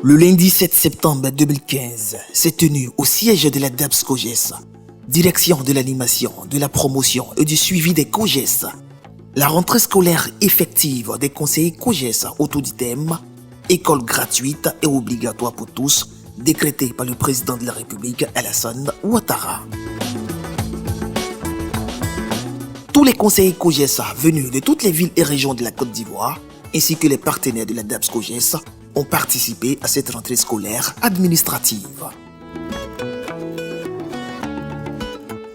Le lundi 7 septembre 2015 s'est tenu au siège de la DAPS COGES, direction de l'animation, de la promotion et du suivi des COGES, la rentrée scolaire effective des conseillers COGES autour du thème « École gratuite et obligatoire pour tous » décrété par le président de la République Alassane Ouattara. Tous les conseillers COGES venus de toutes les villes et régions de la Côte d'Ivoire, ainsi que les partenaires de la DAPS COGES, ont participé à cette rentrée scolaire administrative.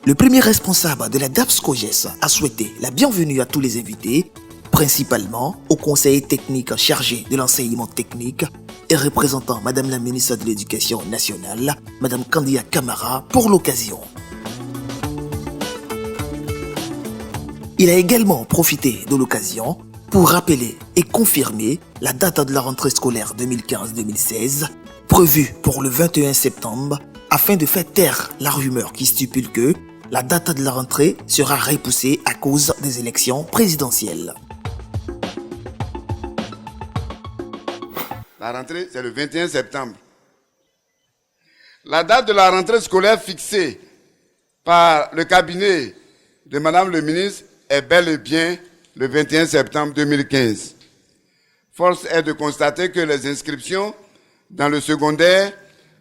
Le premier responsable de la DAPS COGES a souhaité la bienvenue à tous les invités, principalement aux conseillers techniques chargés de l'enseignement technique et représentant Madame la ministre de l'Éducation nationale, Madame Kandia Camara, pour l'occasion. Il a également profité de l'occasion pour rappeler et confirmer la date de la rentrée scolaire 2015-2016, prévue pour le 21 septembre, afin de faire taire la rumeur qui stipule que la date de la rentrée sera repoussée à cause des élections présidentielles. La rentrée, c'est le 21 septembre. La date de la rentrée scolaire fixée par le cabinet de Madame le ministre est bel et bien le 21 septembre 2015. Force est de constater que les inscriptions dans le secondaire,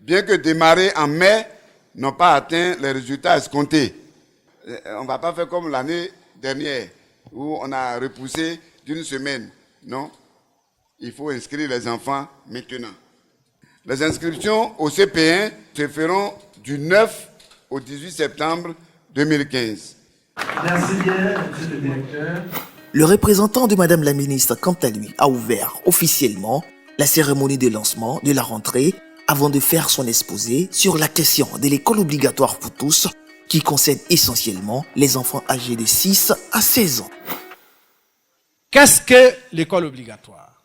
bien que démarrées en mai, n'ont pas atteint les résultats escomptés. On ne va pas faire comme l'année dernière, où on a repoussé d'une semaine. Non, il faut inscrire les enfants maintenant. Les inscriptions au CP1 se feront du 9 au 18 septembre 2015. Merci bien, monsieur le directeur. Le représentant de Madame la ministre, quant à lui, a ouvert officiellement la cérémonie de lancement de la rentrée avant de faire son exposé sur la question de l'école obligatoire pour tous qui concerne essentiellement les enfants âgés de 6 à 16 ans. Qu'est-ce que l'école obligatoire?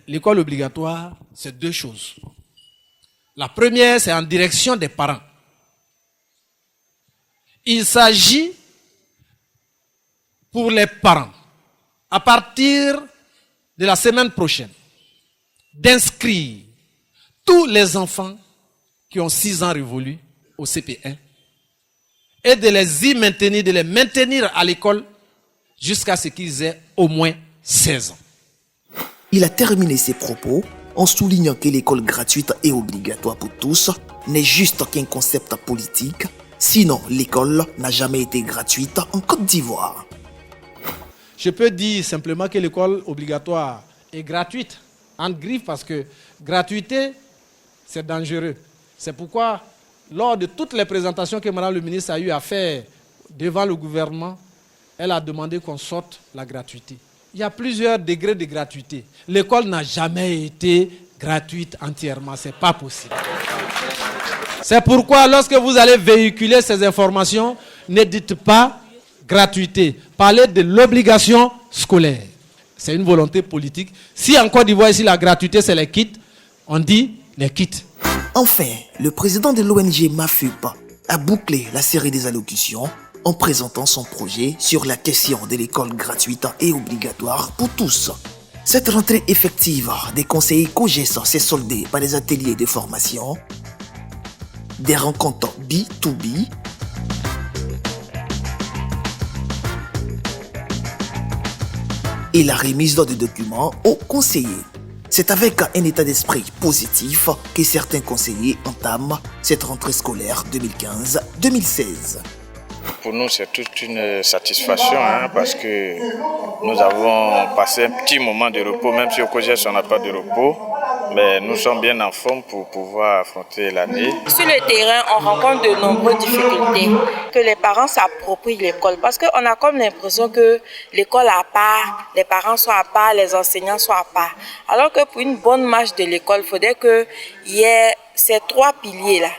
L'école obligatoire, c'est deux choses. La première, c'est en direction des parents. Il s'agit pour les parents, à partir de la semaine prochaine, d'inscrire tous les enfants qui ont 6 ans révolus au CP1 et de les maintenir à l'école jusqu'à ce qu'ils aient au moins 16 ans. Il a terminé ses propos en soulignant que l'école gratuite et obligatoire pour tous n'est juste qu'un concept politique, sinon l'école n'a jamais été gratuite en Côte d'Ivoire. Je peux dire simplement que l'école obligatoire est gratuite, en griffe, parce que gratuité, c'est dangereux. C'est pourquoi, lors de toutes les présentations que Madame le ministre a eu à faire devant le gouvernement, elle a demandé qu'on sorte la gratuité. Il y a plusieurs degrés de gratuité. L'école n'a jamais été gratuite entièrement, ce n'est pas possible. C'est pourquoi, lorsque vous allez véhiculer ces informations, ne dites pas gratuité. Parlez de l'obligation scolaire. C'est une volonté politique. Si en Côte d'Ivoire, ici, la gratuité, c'est les kits, on dit les kits. Enfin, le président de l'ONG MAFUP a bouclé la série des allocutions en présentant son projet sur la question de l'école gratuite et obligatoire pour tous. Cette rentrée effective des conseillers COGES s'est soldée par des ateliers de formation, des rencontres B2B, et la remise de documents aux conseillers. C'est avec un état d'esprit positif que certains conseillers entament cette rentrée scolaire 2015-2016. Pour nous, c'est toute une satisfaction parce que nous avons passé un petit moment de repos, même si au COGES on n'a pas de repos. Mais nous sommes bien en forme pour pouvoir affronter l'année. Sur le terrain, on rencontre de nombreuses difficultés. Que les parents s'approprient l'école. Parce qu'on a comme l'impression que l'école à part, les parents sont à part, les enseignants sont à part. Alors que pour une bonne marche de l'école, il faudrait qu'il y ait ces 3 piliers-là.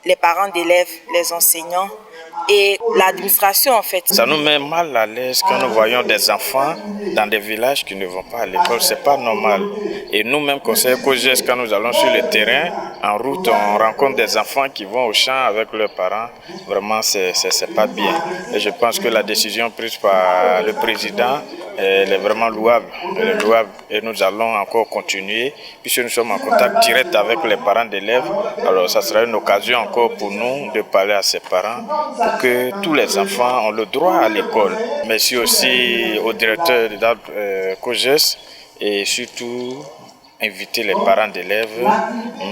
Les parents d'élèves, les enseignants et l'administration en fait. Ça nous met mal à l'aise quand nous voyons des enfants dans des villages qui ne vont pas à l'école. C'est pas normal. Et nous-mêmes, conseillers COGES, quand nous allons sur le terrain, en route, on rencontre des enfants qui vont au champ avec leurs parents. Vraiment, c'est pas bien. Et je pense que la décision prise par le président elle est vraiment louable. Elle est louable et nous allons encore continuer puisque nous sommes en contact direct avec les parents d'élèves. Alors ça sera une occasion encore pour nous de parler à ces parents pour que tous les enfants ont le droit à l'école. Merci aussi au directeur de COJES et surtout inviter les parents d'élèves,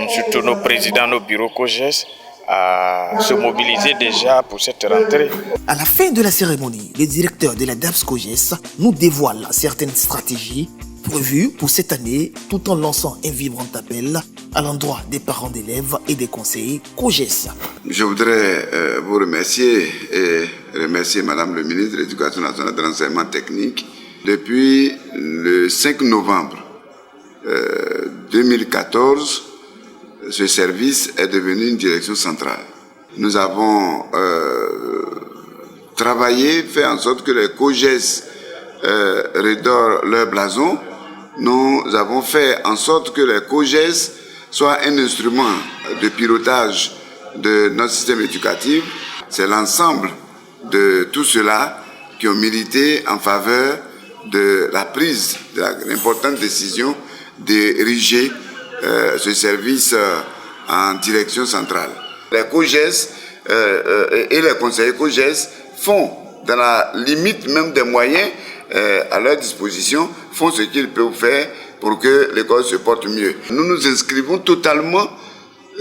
surtout nos présidents, nos bureaux COJES, à se mobiliser déjà pour cette rentrée. À la fin de la cérémonie, le directeur de la DAPS COJES nous dévoile certaines stratégies prévues pour cette année tout en lançant un vibrant appel à l'endroit des parents d'élèves et des conseillers COJES. Je voudrais vous remercier et remercier Madame le ministre de l'Éducation nationale et de l'enseignement technique. Depuis le 5 novembre 2014, ce service est devenu une direction centrale. Nous avons travaillé, fait en sorte que les COJES redorent leur blason. Nous avons fait en sorte que les COJES soient un instrument de pilotage de notre système éducatif. C'est l'ensemble de tout cela qui ont milité en faveur de la prise de l'importante décision d'ériger ce service en direction centrale. Les COJES et les conseillers COJES font, dans la limite même des moyens à leur disposition, font ce qu'ils peuvent faire pour que l'école se porte mieux. Nous nous inscrivons totalement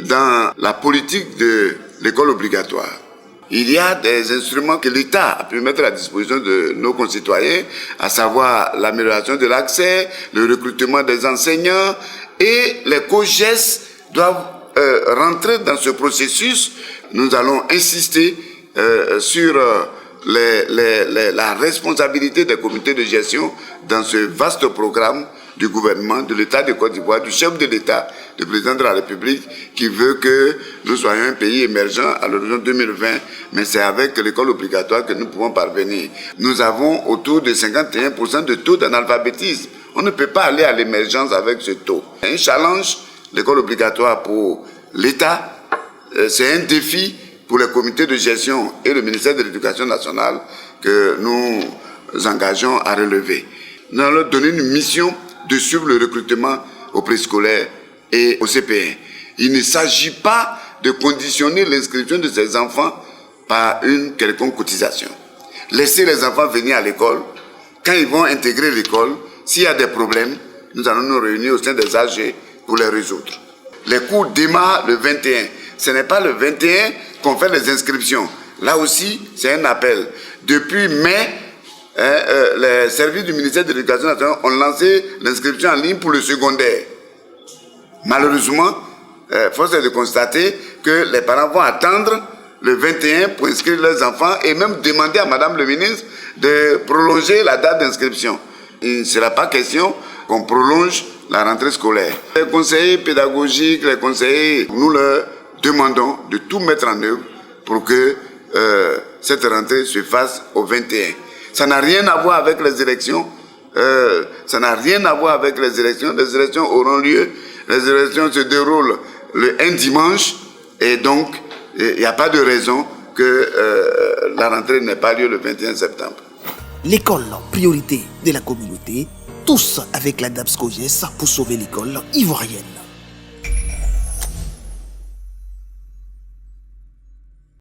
dans la politique de l'école obligatoire. Il y a des instruments que l'État a pu mettre à disposition de nos concitoyens, à savoir l'amélioration de l'accès, le recrutement des enseignants, et les COJES doivent rentrer dans ce processus. Nous allons insister sur la responsabilité des comités de gestion dans ce vaste programme du gouvernement, de l'État de Côte d'Ivoire, du chef de l'État, le président de la République, qui veut que nous soyons un pays émergent à l'horizon 2020, mais c'est avec l'école obligatoire que nous pouvons parvenir. Nous avons autour de 51% de taux d'analphabétisme. On ne peut pas aller à l'émergence avec ce taux. Un challenge, l'école obligatoire pour l'État, c'est un défi pour les comités de gestion et le ministère de l'Éducation nationale que nous engageons à relever. Nous allons leur donner une mission de suivre le recrutement au préscolaire et au CP1. Il ne s'agit pas de conditionner l'inscription de ces enfants par une quelconque cotisation. Laissez les enfants venir à l'école. Quand ils vont intégrer l'école, s'il y a des problèmes, nous allons nous réunir au sein des AG pour les résoudre. Les cours démarrent le 21. Ce n'est pas le 21 qu'on fait les inscriptions. Là aussi, c'est un appel. Depuis mai, les services du ministère de l'Éducation nationale ont lancé l'inscription en ligne pour le secondaire. Malheureusement, force est de constater que les parents vont attendre le 21 pour inscrire leurs enfants et même demander à Madame le ministre de prolonger la date d'inscription. Il ne sera pas question qu'on prolonge la rentrée scolaire. Les conseillers pédagogiques, les conseillers, nous leur demandons de tout mettre en œuvre pour que cette rentrée se fasse au 21. Ça n'a rien à voir avec les élections. Ça n'a rien à voir avec les élections. Les élections auront lieu. Les élections se déroulent un dimanche. Et donc, il n'y a pas de raison que la rentrée n'ait pas lieu le 21 septembre. L'école, priorité de la communauté, tous avec la DAPS COJES pour sauver l'école ivoirienne.